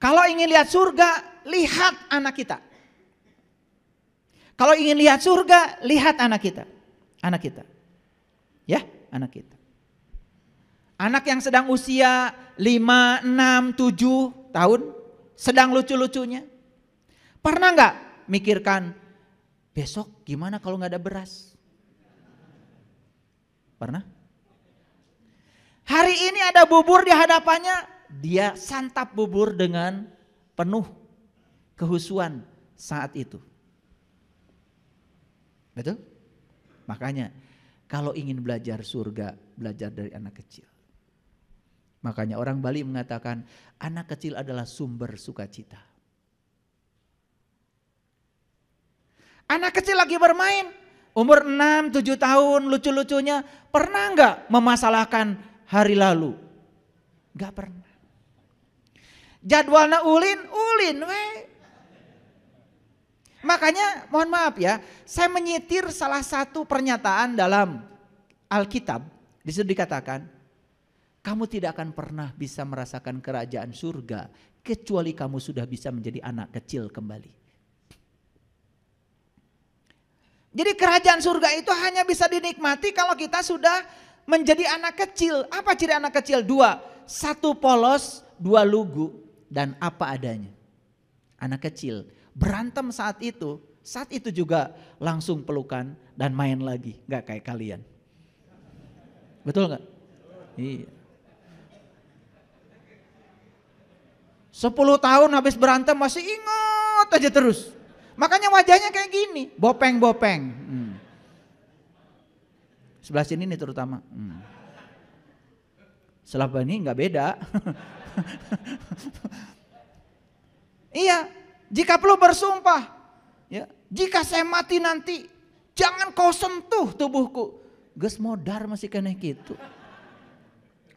Kalau ingin lihat surga, lihat anak kita. Kalau ingin lihat surga, lihat anak kita. Anak kita. Ya, anak kita. Anak yang sedang usia 5, 6, 7 tahun, sedang lucu-lucunya. Pernah nggak mikirkan, besok gimana kalau nggak ada beras? Pernah? Hari ini ada bubur di hadapannya, dia santap bubur dengan penuh kehusuan saat itu. Betul? Makanya kalau ingin belajar surga, belajar dari anak kecil. Makanya orang Bali mengatakan anak kecil adalah sumber sukacita. Anak kecil lagi bermain, umur 6, 7 tahun, lucu-lucunya, pernah nggak memasalahkan hari lalu? Nggak pernah. Jadwalnya ulin we. Makanya mohon maaf ya, saya menyitir salah satu pernyataan dalam Alkitab. Di situ dikatakan, kamu tidak akan pernah bisa merasakan kerajaan surga kecuali kamu sudah bisa menjadi anak kecil kembali. Jadi kerajaan surga itu hanya bisa dinikmati kalau kita sudah menjadi anak kecil. Apa ciri anak kecil? 2, 1 polos, 2 lugu, dan apa adanya. Anak kecil berantem saat itu juga langsung pelukan dan main lagi, gak kayak kalian. Betul gak? Iya. 10 tahun habis berantem masih ingat aja terus. Makanya wajahnya kayak gini, bopeng-bopeng. Sebelah sini nih terutama. Sebelah ini gak beda. Iya, jika perlu bersumpah, ya, jika saya mati nanti, jangan kau sentuh tubuhku. Geus modar masih kena gitu.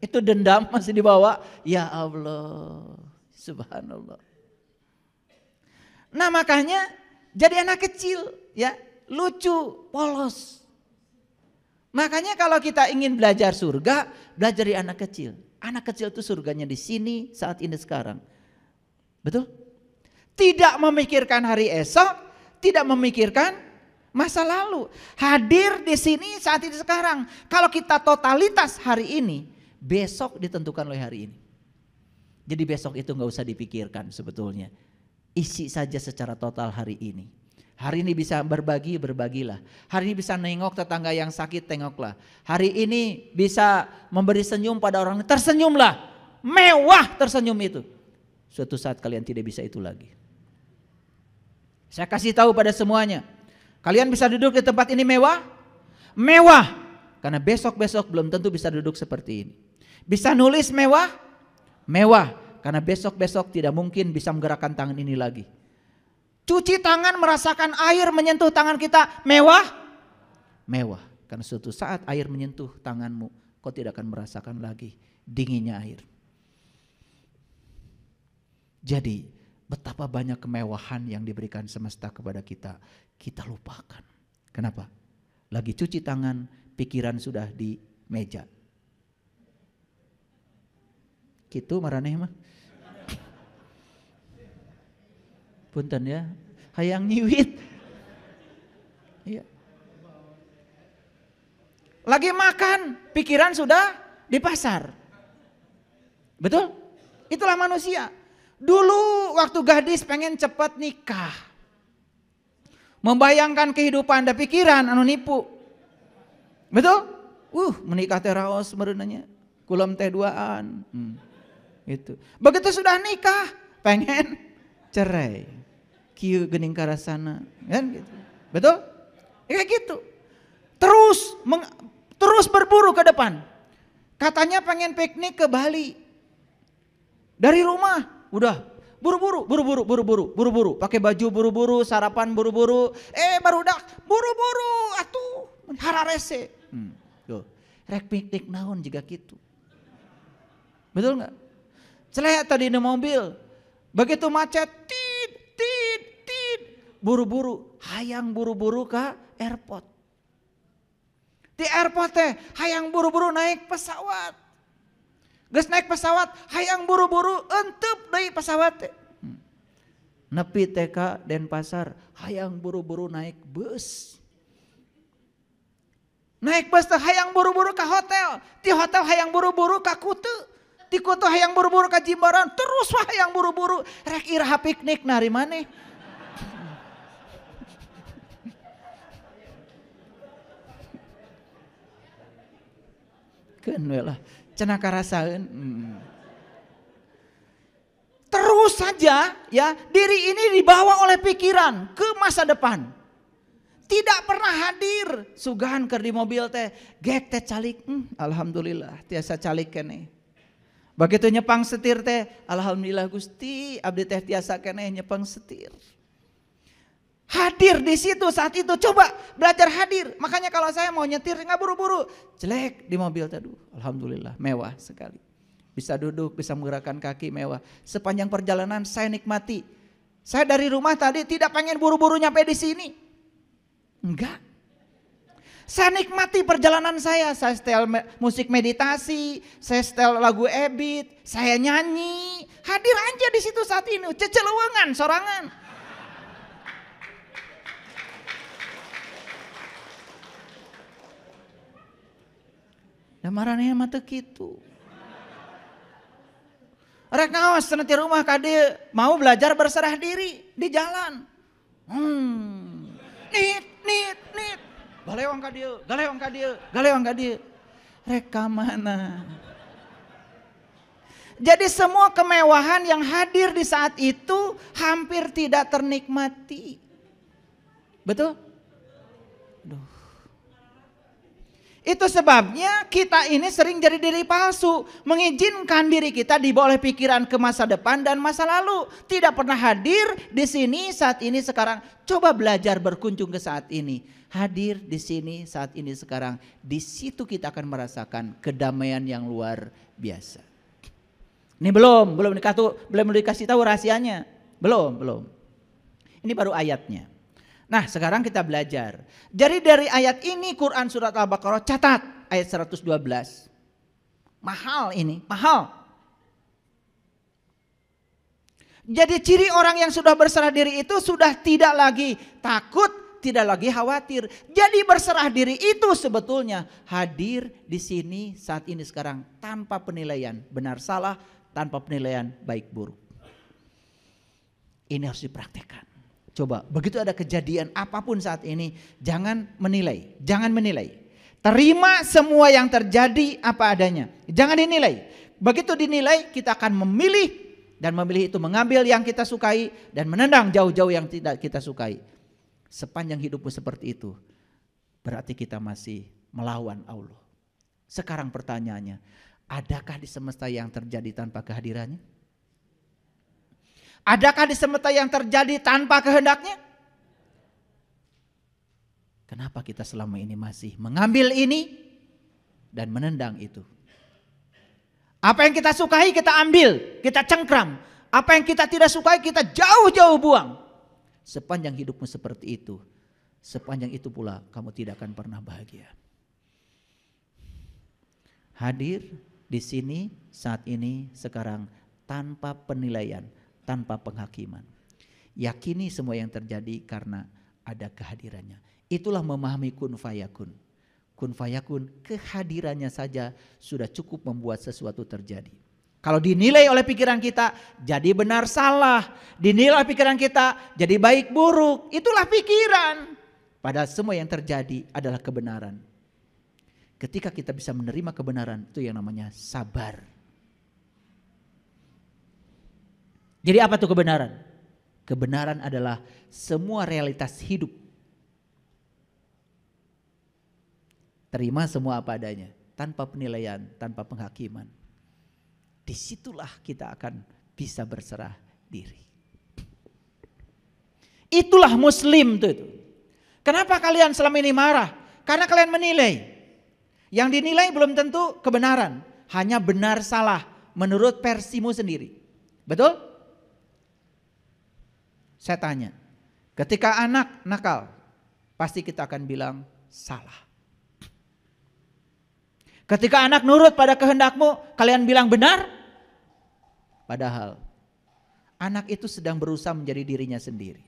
Itu dendam masih dibawa. Ya Allah, subhanallah. Nah makanya jadi anak kecil, ya, lucu, polos. Makanya kalau kita ingin belajar surga, belajar dari anak kecil. Anak kecil itu surganya di sini, saat ini, sekarang. Betul? Tidak memikirkan hari esok, tidak memikirkan masa lalu. Hadir di sini saat ini sekarang. Kalau kita totalitas hari ini, besok ditentukan oleh hari ini. Jadi besok itu gak usah dipikirkan sebetulnya. Isi saja secara total hari ini. Hari ini bisa berbagi, berbagilah. Hari ini bisa nengok tetangga yang sakit, tengoklah. Hari ini bisa memberi senyum pada orang, tersenyumlah. Mewah tersenyum itu. Suatu saat kalian tidak bisa itu lagi. Saya kasih tahu pada semuanya, kalian bisa duduk di tempat ini mewah? Mewah, karena besok-besok belum tentu bisa duduk seperti ini. Bisa nulis mewah? Mewah, karena besok-besok tidak mungkin bisa menggerakkan tangan ini lagi. Cuci tangan, merasakan air menyentuh tangan kita, mewah? Mewah, karena suatu saat air menyentuh tanganmu, kau tidak akan merasakan lagi dinginnya air. Jadi betapa banyak kemewahan yang diberikan semesta kepada kita, kita lupakan. Kenapa? Lagi cuci tangan, pikiran sudah di meja. Gitu maraneh mah. Punten ya, hayang nyiwit. Iya. Lagi makan, pikiran sudah di pasar. Betul? Itulah manusia. Dulu waktu gadis pengen cepat nikah. Membayangkan kehidupan dan pikiran anu nipu. Betul? Menikah teh raos mereunanya. Kulam teh duaan. Gitu. Begitu sudah nikah, pengen cerai. Kieu geuning karasana, kan gitu. Betul? Kayak gitu. Terus berburu ke depan. Katanya pengen piknik ke Bali. Dari rumah udah buru-buru, pakai baju buru-buru, sarapan buru-buru, barudak buru-buru atuh hararese. Tuh, rek piknik naon juga gitu. Betul enggak? Celek tadi di mobil, begitu macet, tit, buru-buru, hayang buru-buru ke airport. Di airport teh hayang buru-buru naik pesawat. Geus naik pesawat, hayang buru-buru entep deui pesawat teh. Nepi TK Denpasar, hayang buru-buru naik bus. Naik bus teh hayang buru-buru ke hotel, di hotel hayang buru-buru ke Kutu, di Kutu hayang buru-buru ke Jimbaran, terus wah hayang buru-buru rek iraha piknik nari maneh. Keun we lah, cenah karasaeun. Terus saja ya, diri ini dibawa oleh pikiran ke masa depan. Tidak pernah hadir. Sugahan keur di mobil teh, gek teh calik. Alhamdulillah tiasa calik keneh. Begitu nyepang setir teh, alhamdulillah Gusti, abdi teh tiasa keneh nyepang setir. Hadir di situ saat itu, coba belajar hadir. Makanya kalau saya mau nyetir nggak buru-buru, jelek di mobil teh, alhamdulillah mewah sekali. Bisa duduk, bisa menggerakkan kaki, mewah. Sepanjang perjalanan saya nikmati. Saya dari rumah tadi tidak pengen buru-buru nyampe di sini. Enggak. Saya nikmati perjalanan saya setel musik meditasi, saya setel lagu Ebit, saya nyanyi. Hadir aja di situ saat ini, ceceluwengan, sorangan. Da marane mah teu kitu. Rek ngaos cenah ti rumah ka dieu, mau belajar berserah diri di jalan. Nit. Galewang ka dieu, galewang ka dieu. Rek ka mana? Jadi semua kemewahan yang hadir di saat itu hampir tidak ternikmati. Betul? Itu sebabnya kita ini sering jadi diri palsu, mengizinkan diri kita dibawa oleh pikiran ke masa depan dan masa lalu, tidak pernah hadir di sini saat ini sekarang. Coba belajar berkunjung ke saat ini, hadir di sini saat ini sekarang. Di situ kita akan merasakan kedamaian yang luar biasa. Ini belum dikasih tahu rahasianya, belum. Ini baru ayatnya. Nah sekarang kita belajar. Jadi dari ayat ini Quran surat Al-Baqarah catat ayat 112. Mahal ini, mahal. Jadi ciri orang yang sudah berserah diri itu sudah tidak lagi takut, tidak lagi khawatir. Jadi berserah diri itu sebetulnya hadir di sini saat ini sekarang tanpa penilaian benar salah, tanpa penilaian baik buruk. Ini harus dipraktekkan. Coba begitu ada kejadian apapun saat ini, jangan menilai. Terima semua yang terjadi apa adanya. Jangan dinilai. Begitu dinilai kita akan memilih, dan memilih itu mengambil yang kita sukai dan menendang jauh-jauh yang tidak kita sukai. Sepanjang hidupmu seperti itu, berarti kita masih melawan Allah. Sekarang pertanyaannya, adakah di semesta yang terjadi tanpa kehadirannya? Adakah di semesta yang terjadi tanpa kehendaknya? Kenapa kita selama ini masih mengambil ini dan menendang itu? Apa yang kita sukai kita ambil, kita cengkram. Apa yang kita tidak sukai kita jauh-jauh buang. Sepanjang hidupmu seperti itu, sepanjang itu pula kamu tidak akan pernah bahagia. Hadir di sini, saat ini, sekarang tanpa penilaian, tanpa penghakiman. Yakini semua yang terjadi karena ada kehadirannya. Itulah memahami kun fayakun. Kun fayakun, kehadirannya saja sudah cukup membuat sesuatu terjadi. Kalau dinilai oleh pikiran kita jadi benar salah, dinilai oleh pikiran kita jadi baik buruk, itulah pikiran. Padahal semua yang terjadi adalah kebenaran. Ketika kita bisa menerima kebenaran, itu yang namanya sabar. Jadi apa tuh kebenaran? Kebenaran adalah semua realitas hidup. Terima semua apa adanya, tanpa penilaian, tanpa penghakiman. Disitulah kita akan bisa berserah diri. Itulah muslim tuh itu. Kenapa kalian selama ini marah? Karena kalian menilai. Yang dinilai belum tentu kebenaran, hanya benar salah menurut versimu sendiri. Betul? Saya tanya, ketika anak nakal, pasti kita akan bilang salah. Ketika anak nurut pada kehendakmu, kalian bilang benar. Padahal anak itu sedang berusaha menjadi dirinya sendiri.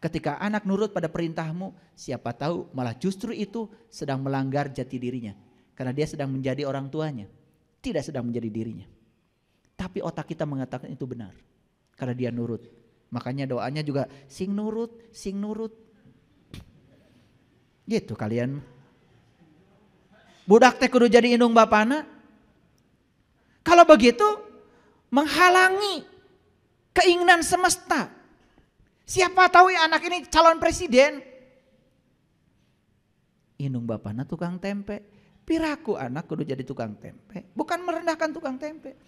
Ketika anak nurut pada perintahmu, siapa tahu malah justru itu sedang melanggar jati dirinya. Karena dia sedang menjadi orang tuanya, tidak sedang menjadi dirinya. Tapi otak kita mengatakan itu benar, karena dia nurut. Makanya doanya juga sing nurut, sing nurut. Gitu kalian. Budak teh kudu jadi indung bapana. Kalau begitu menghalangi keinginan semesta. Siapa tahu ya anak ini calon presiden. Indung bapana tukang tempe. Piraku anak kudu jadi tukang tempe. Bukan merendahkan tukang tempe.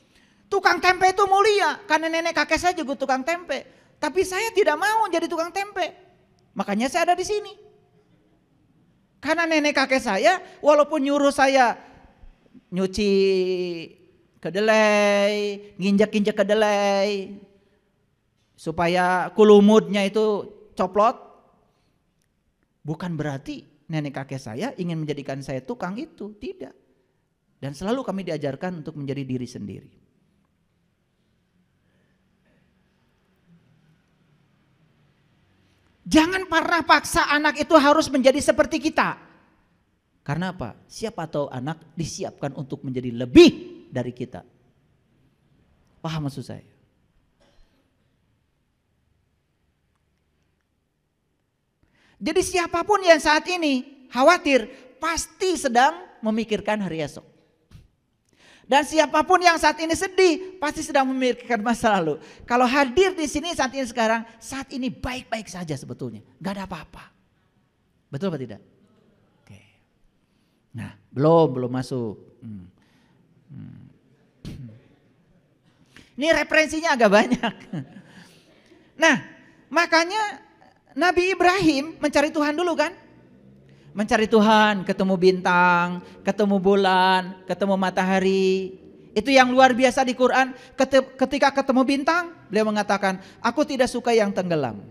Tukang tempe itu mulia. Karena nenek kakek saya juga tukang tempe. Tapi saya tidak mau jadi tukang tempe. Makanya saya ada di sini. Karena nenek kakek saya walaupun nyuruh saya nyuci kedelai, nginjek-injek kedelai supaya kulumutnya itu coplot, bukan berarti nenek kakek saya ingin menjadikan saya tukang itu, tidak. Dan selalu kami diajarkan untuk menjadi diri sendiri. Jangan pernah paksa anak itu harus menjadi seperti kita. Karena apa? Siapa tahu anak disiapkan untuk menjadi lebih dari kita. Paham maksud saya? Jadi siapapun yang saat ini khawatir pasti sedang memikirkan hari esok. Dan siapapun yang saat ini sedih pasti sedang memikirkan masa lalu. Kalau hadir di sini saat ini sekarang, saat ini baik-baik saja sebetulnya, nggak ada apa-apa. Betul apa tidak? Oke. Nah, belum masuk. Ini referensinya agak banyak. Nah, makanya Nabi Ibrahim mencari Tuhan dulu kan? Mencari Tuhan, ketemu bintang, ketemu bulan, ketemu matahari. Itu yang luar biasa di Quran. Ketika ketemu bintang, beliau mengatakan, aku tidak suka yang tenggelam.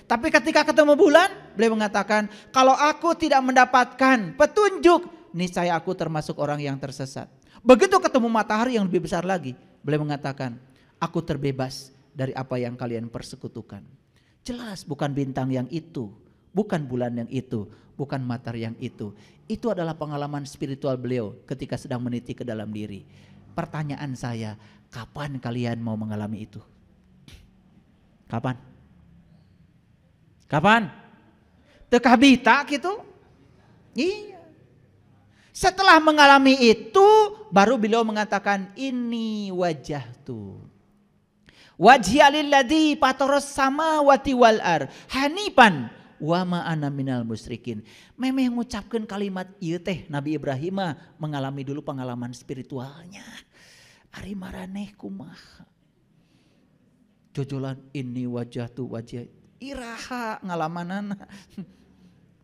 Tapi ketika ketemu bulan, beliau mengatakan, kalau aku tidak mendapatkan petunjuk, niscaya aku termasuk orang yang tersesat. Begitu ketemu matahari yang lebih besar lagi, beliau mengatakan, aku terbebas dari apa yang kalian persekutukan. Jelas bukan bintang yang itu, bukan bulan yang itu, bukan matahari yang itu. Itu adalah pengalaman spiritual beliau ketika sedang meniti ke dalam diri. Pertanyaan saya, kapan kalian mau mengalami itu? Kapan? Kapan? Teka bita gitu? Iya. Setelah mengalami itu, baru beliau mengatakan, ini wajah tuh. Wajhialilladzi fataras samawati wal ar hanifan wa ma ana minal musyrikin. Memeh mengucapkan kalimat ieu teh Nabi Ibrahim mengalami dulu pengalaman spiritualnya. Ari maraneh kumaha? Jojolan ini wajah tu wajah iraha ngalamanana.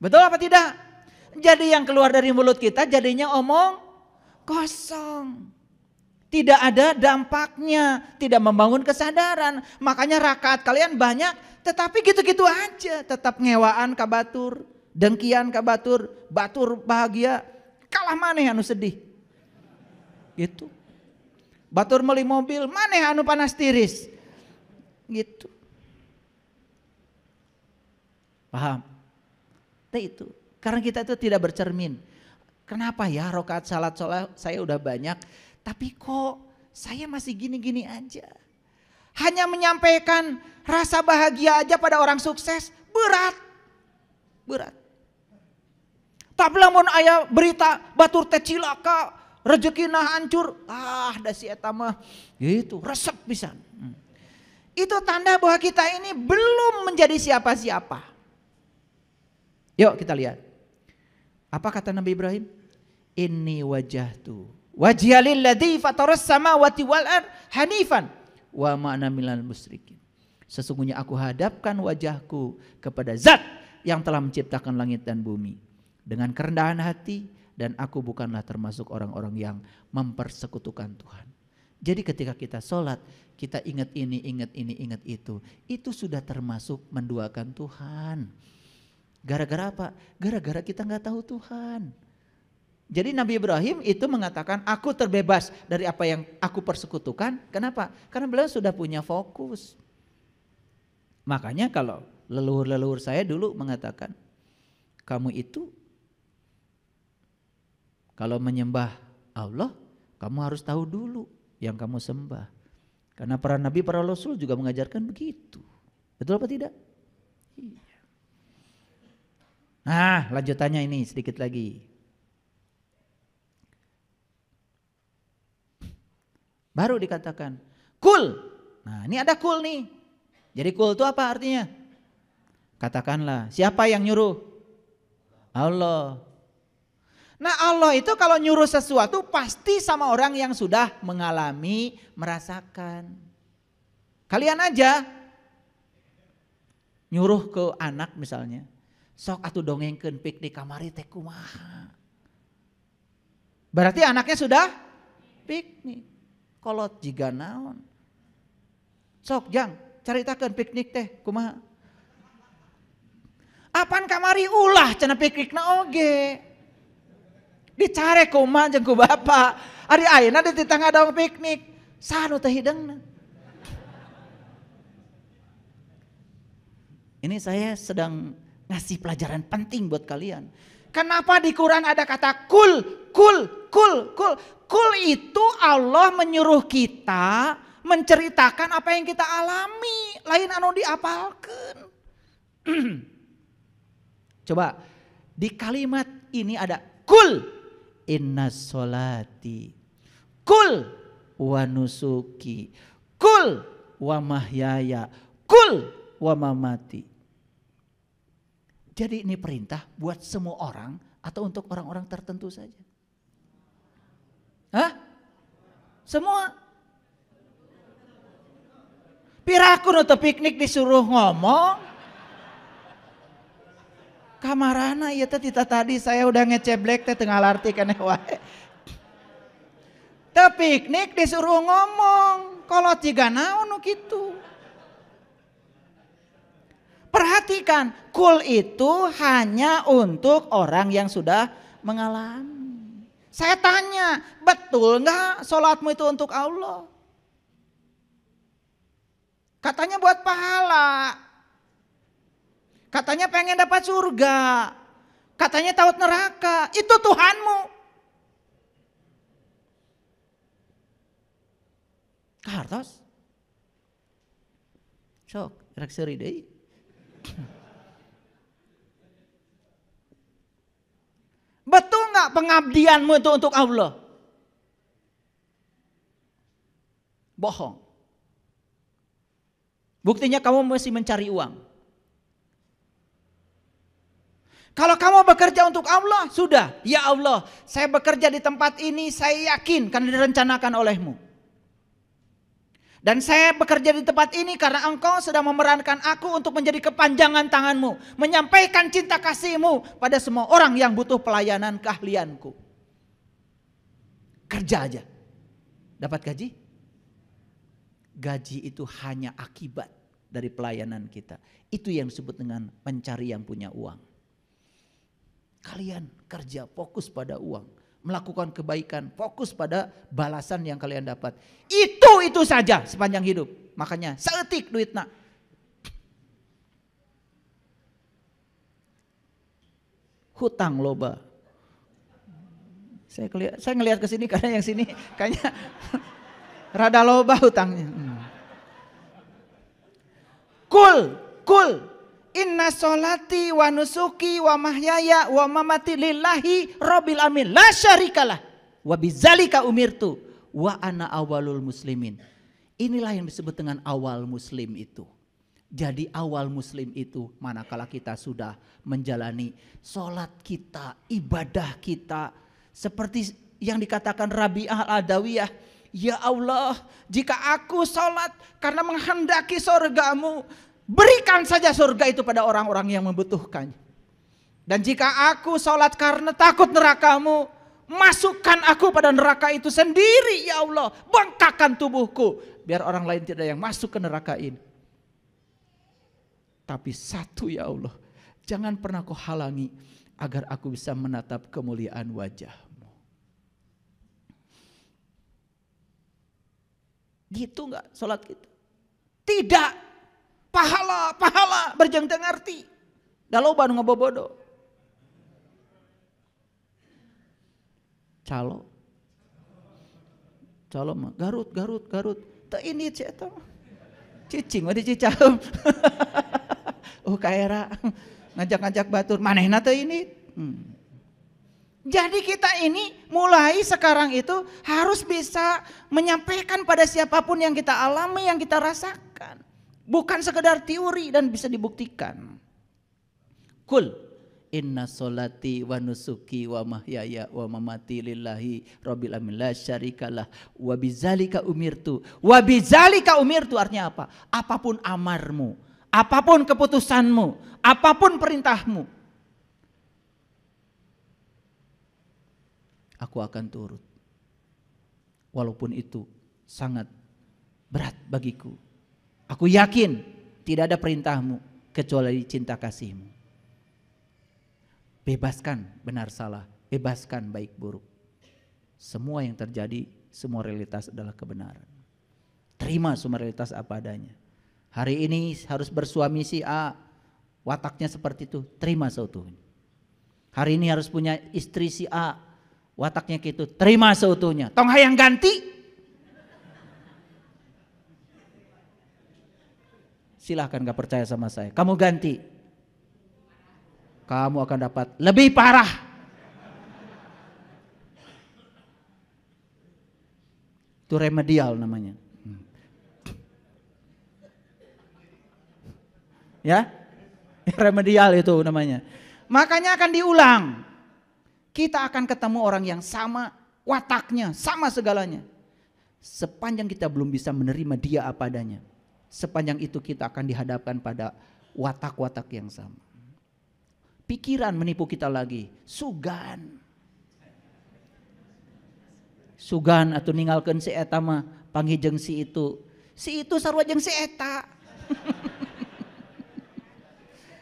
Betul apa tidak? Jadi yang keluar dari mulut kita jadinya omong kosong. Tidak ada dampaknya, tidak membangun kesadaran. Makanya rakaat kalian banyak, tetapi gitu-gitu aja. Tetap ngewaan ka batur, dengkian ka batur, batur bahagia, kalah maneh anu sedih. Gitu. Batur meuli mobil, maneh anu panas tiris. Gitu. Paham? Itu. Karena kita itu tidak bercermin. Kenapa ya rakaat salat saya udah banyak, tapi kok saya masih gini-gini aja. Hanya menyampaikan rasa bahagia aja pada orang sukses berat. Berat. Tak lamun aya berita batur teh cilaka, rezekina hancur. Da si eta mah gitu, resep pisan. Itu tanda bahwa kita ini belum menjadi siapa-siapa. Yuk kita lihat. Apa kata Nabi Ibrahim? Inni wajahtu wajhialilladzi fataras samawati wal ard hanifan wa ma ana minal musyrikin. Sesungguhnya aku hadapkan wajahku kepada Zat yang telah menciptakan langit dan bumi dengan kerendahan hati, dan aku bukanlah termasuk orang-orang yang mempersekutukan Tuhan. Jadi ketika kita sholat, kita ingat ini, ingat itu sudah termasuk menduakan Tuhan. Gara-gara apa? Gara-gara kita nggak tahu Tuhan. Jadi Nabi Ibrahim itu mengatakan aku terbebas dari apa yang aku persekutukan. Kenapa? Karena beliau sudah punya fokus. Makanya kalau leluhur-leluhur saya dulu mengatakan, kamu itu kalau menyembah Allah, kamu harus tahu dulu yang kamu sembah. Karena para nabi, para rasul juga mengajarkan begitu. Betul apa tidak? Iya. Nah, lanjutannya ini sedikit lagi. Baru dikatakan kul. Nah, ini ada kul nih. Jadi kul itu apa artinya? Katakanlah, siapa yang nyuruh? Allah. Nah, Allah itu kalau nyuruh sesuatu pasti sama orang yang sudah mengalami, merasakan. Kalian aja nyuruh ke anak misalnya, sok atuh dongengkeun piknik kamari teh kumaha. Berarti anaknya sudah piknik. Kolot jiga naon. Sok jang caritakeun piknik teh kumaha. Apan kamari ulah cenah piknikna oge. Dicare kumaha jeung ku bapa. Ari ayeuna di tangga daong piknik. Sanu teh hideungna. Ini saya sedang ngasih pelajaran penting buat kalian. Kenapa di Quran ada kata kul, kul, kul, kul. Kul itu Allah menyuruh kita menceritakan apa yang kita alami. Lain anu diapalkeun. Coba di kalimat ini ada kul inna sholati, kul wa nusuki, kul wa mahyaya, kul wa mamati. Jadi ini perintah buat semua orang atau untuk orang-orang tertentu saja? Hah? Semua? Piraku nu teu piknik disuruh ngomong. Kamarana ieu teh tadi saya udah ngeceblek teh teu ngalarti keneh wae. Teu piknik disuruh ngomong. Kolot jiga naon nu kitu. Perhatikan, kul itu hanya untuk orang yang sudah mengalami. Saya tanya, betul enggak sholatmu itu untuk Allah? Katanya buat pahala. Katanya pengen dapat surga. Katanya takut neraka. Itu Tuhanmu. Kartos. Sok, rek seuri deui. Betul nggak pengabdianmu itu untuk Allah? Bohong. Buktinya kamu masih mencari uang. Kalau kamu bekerja untuk Allah, sudah. Ya Allah, saya bekerja di tempat ini, saya yakin karena direncanakan olehmu. Dan saya bekerja di tempat ini karena engkau sedang memerankan aku untuk menjadi kepanjangan tanganmu. Menyampaikan cinta kasihmu pada semua orang yang butuh pelayanan keahlianku. Kerja aja. Dapat gaji? Gaji itu hanya akibat dari pelayanan kita. Itu yang disebut dengan mencari yang punya uang. Kalian kerja fokus pada uang. Melakukan kebaikan, fokus pada balasan yang kalian dapat. Itu saja sepanjang hidup. Makanya saeutik duitna. Hutang loba. Saya ngelihat ke sini karena yang sini kayaknya rada loba hutangnya. Kul. Inna sholati wa nusuki wa mahyaya wa mamati lillahi rabbil alamin la syarikalah wa bidzalika umirtu wa ana awalul muslimin. Inilah yang disebut dengan awal muslim itu. Jadi awal muslim itu manakala kita sudah menjalani sholat kita, ibadah kita. Seperti yang dikatakan Rabi'ah al-Adawiyah. Ya Allah, jika aku sholat karena menghendaki surgamu, berikan saja surga itu pada orang-orang yang membutuhkan. Dan jika aku sholat karena takut nerakamu, masukkan aku pada neraka itu sendiri ya Allah. Bengkakkan tubuhku biar orang lain tidak yang masuk ke neraka ini. Tapi satu ya Allah, jangan pernah kau halangi agar aku bisa menatap kemuliaan wajah-Mu. Gitu enggak sholat kita? Tidak. Pahala berjengteng ngerti. Daloban ngobobodo. Calo mah Garut. Teu ini eta mah. Cicing mah dicicaheum. Kaera ngajak-ngajak batur manehna teu ini. Jadi kita ini mulai sekarang itu harus bisa menyampaikan pada siapapun yang kita alami, yang kita rasakan. Bukan sekedar teori dan bisa dibuktikan. Kul inna sholati wa nusuki wa mahyaya wa mamati lillahi rabbil alamin la syarikalah wa bidzalika umirtu. Wa bidzalika umirtu artinya apa? Apapun amarmu, apapun keputusanmu, apapun perintahmu, aku akan turut. Walaupun itu sangat berat bagiku. Aku yakin tidak ada perintahmu kecuali cinta kasihmu. Bebaskan benar salah, bebaskan baik buruk. Semua yang terjadi, semua realitas adalah kebenaran. Terima semua realitas apa adanya. Hari ini harus bersuami si A, wataknya seperti itu, terima seutuhnya. Hari ini harus punya istri si A, wataknya gitu, terima seutuhnya. Tong hayang ganti. Silahkan gak percaya sama saya, kamu ganti. Kamu akan dapat lebih parah. Itu remedial namanya. Ya, remedial itu namanya. Makanya akan diulang. Kita akan ketemu orang yang sama wataknya, sama segalanya. Sepanjang kita belum bisa menerima dia apa adanya, sepanjang itu kita akan dihadapkan pada watak-watak yang sama. Pikiran menipu kita lagi, sugan atau ninggalkan si eta mah panggijeng si itu sarua jeung si eta.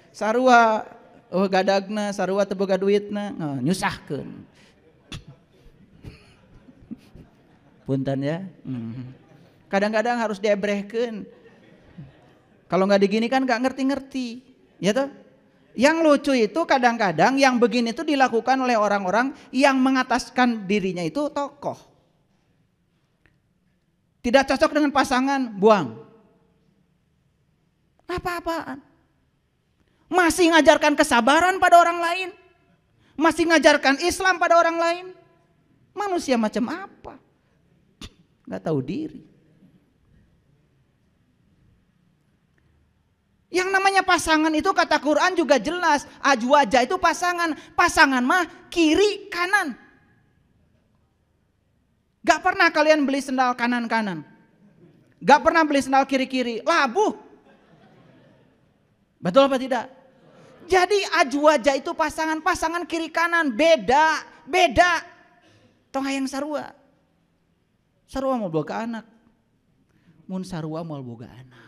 Sarua gadagna, sarua teu boga duitna, nyusahkeun. Punten ya. Kadang-kadang harus diebrehkeun. Kalau nggak digini kan nggak ngerti-ngerti, ya toh? Yang lucu itu kadang-kadang yang begini itu dilakukan oleh orang-orang yang mengataskan dirinya itu tokoh. Tidak cocok dengan pasangan, buang. Apa-apaan? Masih ngajarkan kesabaran pada orang lain, masih ngajarkan Islam pada orang lain. Manusia macam apa? Nggak tahu diri. Yang namanya pasangan itu kata Quran juga jelas. Azwaja itu pasangan. Pasangan mah kiri kanan. Gak pernah kalian beli sendal kanan-kanan. Gak pernah beli sendal kiri-kiri. Labuh. Betul apa tidak? Jadi azwaja itu pasangan. Pasangan kiri kanan. Beda. Tong hayang sarua. Sarua mau boga anak. Mun sarua mau boga anak.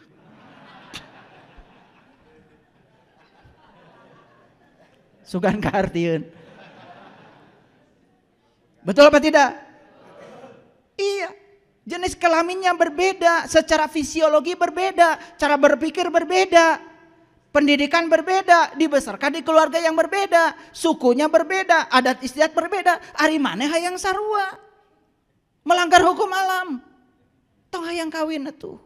Sugan kaartieun. Betul apa tidak? Iya. Jenis kelaminnya berbeda, secara fisiologi berbeda, cara berpikir berbeda, pendidikan berbeda, dibesarkan di keluarga yang berbeda, sukunya berbeda, adat istiadat berbeda. Ari maneh hayang sarua. Melanggar hukum alam. Tong hayang kawin atuh.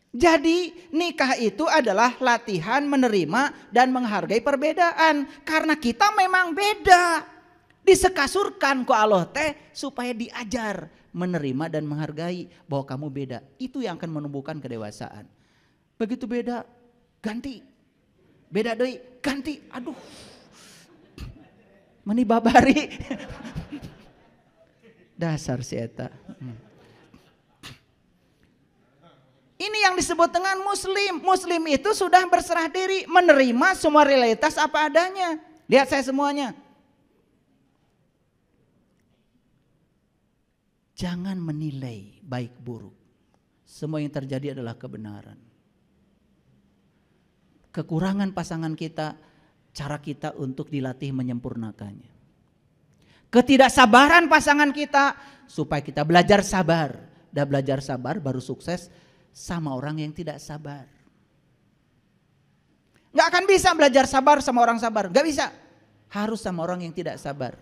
Jadi nikah itu adalah latihan menerima dan menghargai perbedaan. Karena kita memang beda. Disekasurkan ku Allah teh supaya diajar menerima dan menghargai bahwa kamu beda. Itu yang akan menumbuhkan kedewasaan. Begitu beda, ganti. Beda deui, ganti. Aduh. Menibabari. Dasar si eta. Ini yang disebut dengan muslim. Muslim itu sudah berserah diri, menerima semua realitas apa adanya. Lihat saya semuanya. Jangan menilai baik buruk. Semua yang terjadi adalah kebenaran. Kekurangan pasangan kita, cara kita untuk dilatih menyempurnakannya. Ketidaksabaran pasangan kita, Supaya kita belajar sabar. Dan belajar sabar baru sukses sama orang yang tidak sabar. Gak akan bisa belajar sabar sama orang sabar. Gak bisa. Harus sama orang yang tidak sabar.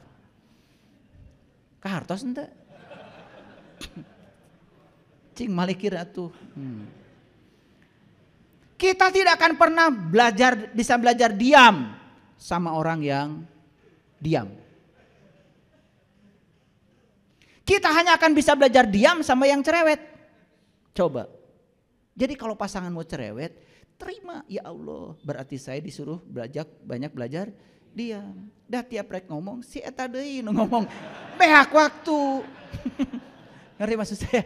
Kahartos ente? Cing malikir atuh. Kita tidak akan pernah bisa belajar diam sama orang yang diam. Kita hanya akan bisa belajar diam sama yang cerewet. Coba. Jadi kalau pasangan mau cerewet, terima, ya Allah. Berarti saya disuruh banyak belajar diam. Dah tiap rek ngomong, si eta deui nu ngomong. Behak waktu. Ngerti maksud saya?